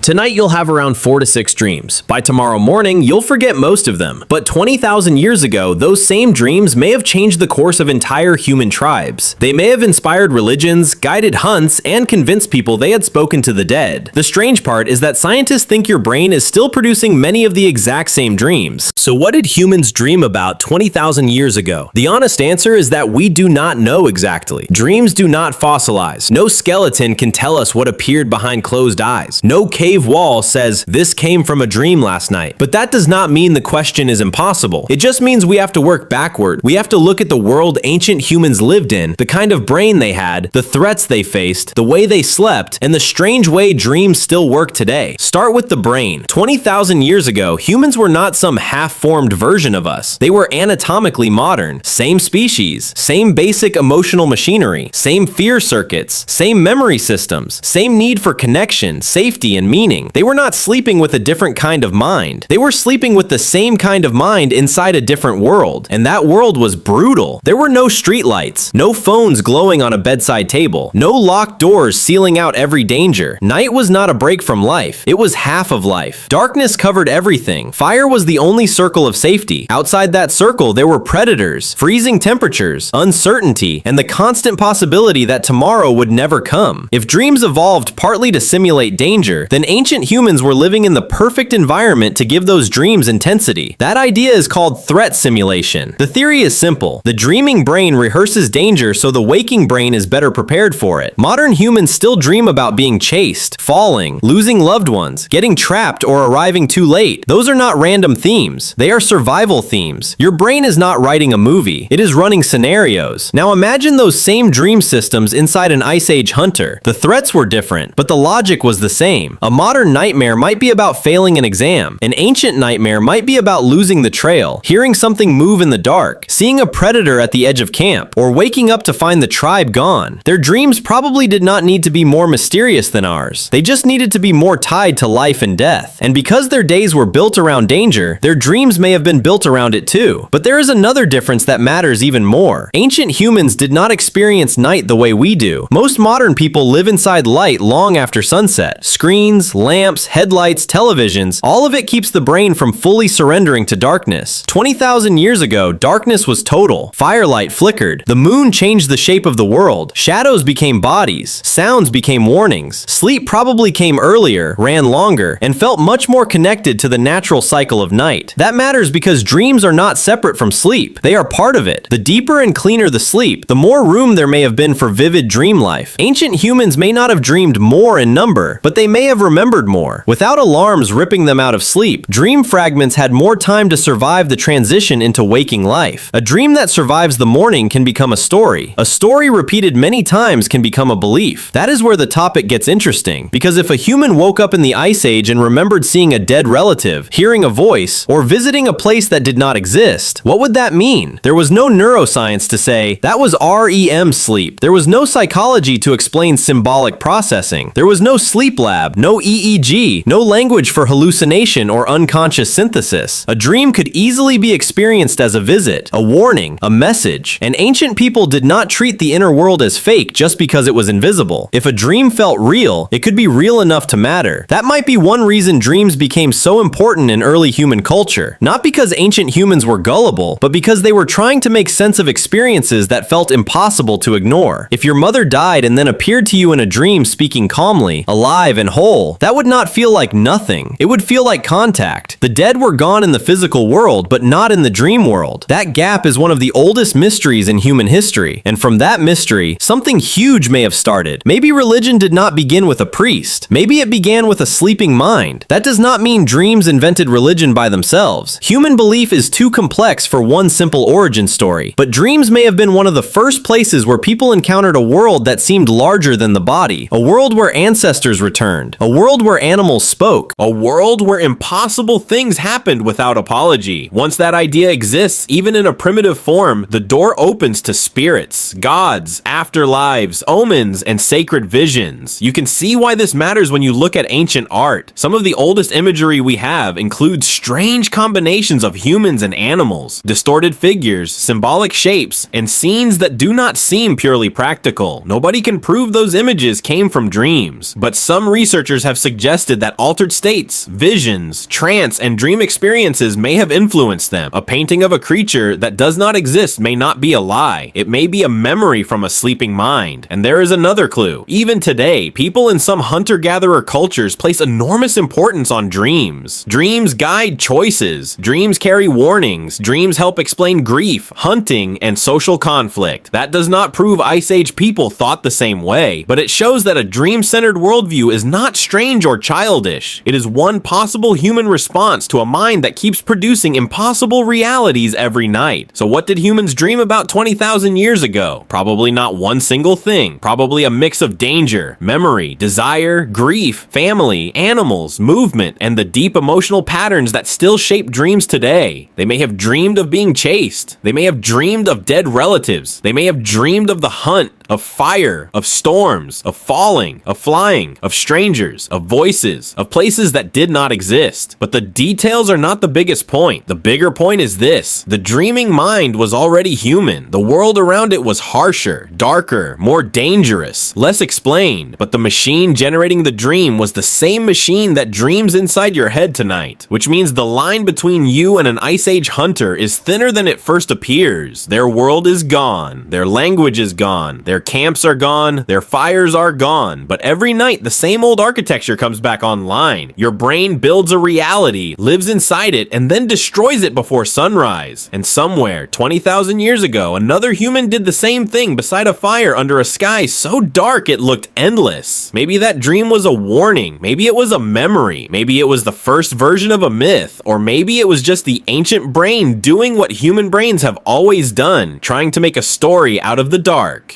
Tonight you'll have around 4 to 6 dreams. By tomorrow morning, you'll forget most of them. But 20,000 years ago, those same dreams may have changed the course of entire human tribes. They may have inspired religions, guided hunts, and convinced people they had spoken to the dead. The strange part is that scientists think your brain is still producing many of the exact same dreams. So what did humans dream about 20,000 years ago? The honest answer is that we do not know exactly. Dreams do not fossilize. No skeleton can tell us what appeared behind closed eyes. No cave wall says, "This came from a dream last night." But that does not mean the question is impossible. It just means we have to work backward. We have to look at the world ancient humans lived in, the kind of brain they had, the threats they faced, the way they slept, and the strange way dreams still work today. Start with the brain. 20,000 years ago, humans were not some half-formed version of us. They were anatomically modern. Same species, same basic emotional machinery, same fear circuits, same memory systems, same need for connection, safety, and meaning. They were not sleeping with a different kind of mind. They were sleeping with the same kind of mind inside a different world. And that world was brutal. There were no streetlights, no phones glowing on a bedside table, no locked doors sealing out every danger. Night was not a break from life. It was half of life. Darkness covered everything. Fire was the only circle of safety. Outside that circle, there were predators, freezing temperatures, uncertainty, and the constant possibility that tomorrow would never come. If dreams evolved partly to simulate danger, then ancient humans were living in the perfect environment to give those dreams intensity. That idea is called threat simulation. The theory is simple. The dreaming brain rehearses danger so the waking brain is better prepared for it. Modern humans still dream about being chased, falling, losing loved ones, getting trapped, or arriving too late. Those are not random themes. They are survival themes. Your brain is not writing a movie. It is running scenarios. Now imagine those same dream systems inside an Ice Age hunter. The threats were different, but the logic was the same. A modern nightmare might be about failing an exam. An ancient nightmare might be about losing the trail, hearing something move in the dark, seeing a predator at the edge of camp, or waking up to find the tribe gone. Their dreams probably did not need to be more mysterious than ours. They just needed to be more tied to life and death. And because their days were built around danger, their dreams may have been built around it too. But there is another difference that matters even more. Ancient humans did not experience night the way we do. Most modern people live inside light long after sunset. Screens, lamps, headlights, televisions, all of it keeps the brain from fully surrendering to darkness. 20,000 years ago, darkness was total. Firelight flickered. The moon changed the shape of the world. Shadows became bodies. Sounds became warnings. Sleep probably came earlier, ran longer, and felt much more connected to the natural cycle of night. That matters because dreams are not separate from sleep. They are part of it. The deeper and cleaner the sleep, the more room there may have been for vivid dream life. Ancient humans may not have dreamed more in number, but they may have remembered more. Without alarms ripping them out of sleep, dream fragments had more time to survive the transition into waking life. A dream that survives the morning can become a story. A story repeated many times can become a belief. That is where the topic gets interesting, because if a human woke up in the Ice Age and remembered seeing a dead relative, hearing a voice, or visiting a place that did not exist, what would that mean? There was no neuroscience to say, that was REM sleep. There was no psychology to explain symbolic processing. There was no sleep lab, no EEG, no language for hallucination or unconscious synthesis. A dream could easily be experienced as a visit, a warning, a message, and ancient people did not treat the inner world as fake just because it was invisible. If a dream felt real, it could be real enough to matter. That might be one reason dreams became so important in early human culture. Not because ancient humans were gullible, but because they were trying to make sense of experiences that felt impossible to ignore. If your mother died and then appeared to you in a dream speaking calmly, alive and whole, that would not feel like nothing. It would feel like contact. The dead were gone in the physical world, but not in the dream world. That gap is one of the oldest mysteries in human history. And from that mystery, something huge may have started. Maybe religion did not begin with a priest. Maybe it began with a sleeping mind. That does not mean dreams invented religion by themselves. Human belief is too complex for one simple origin story. But dreams may have been one of the first places where people encountered a world that seemed larger than the body. A world where ancestors returned. A world where animals spoke. A world where impossible things happened without apology. Once that idea exists, even in a primitive form, the door opens to spirits, gods, afterlives, omens, and sacred visions. You can see why this matters when you look at ancient art. Some of the oldest imagery we have includes strange combinations of humans and animals, distorted figures, symbolic shapes, and scenes that do not seem purely practical. Nobody can prove those images came from dreams, but some researchers have suggested that altered states, visions, trance, and dream experiences may have influenced them. A painting of a creature that does not exist may not be a lie. It may be a memory from a sleeping mind. And there is another clue. Even today, people in some hunter-gatherer cultures place enormous importance on dreams. Dreams guide choices. Dreams carry warnings. Dreams help explain grief, hunting, and social conflict. That does not prove Ice Age people thought the same way, but it shows that a dream-centered worldview is not strange or childish. It is one possible human response to a mind that keeps producing impossible realities every night. So what did humans dream about 20,000 years ago? Probably not one single thing. Probably a mix of danger, memory, desire, grief, family, animals, movement, and the deep emotional patterns that still shape dreams today. They may have dreamed of being chased. They may have dreamed of dead relatives. They may have dreamed of the hunt, of fire, of storms, of falling, of flying, of strangers, of voices, of places that did not exist. But the details are not the biggest point. The bigger point is this: the dreaming mind was already human. The world around it was harsher, darker, more dangerous, less explained. But the machine generating the dream was the same machine that dreams inside your head tonight, which means the line between you and an Ice Age hunter is thinner than it first appears. Their world is gone. Their language is gone. Their camps are gone, their fires are gone, but every night the same old architecture comes back online. Your brain builds a reality, lives inside it, and then destroys it before sunrise. And somewhere, 20,000 years ago, another human did the same thing beside a fire under a sky so dark it looked endless. Maybe that dream was a warning, maybe it was a memory, maybe it was the first version of a myth, or maybe it was just the ancient brain doing what human brains have always done, trying to make a story out of the dark.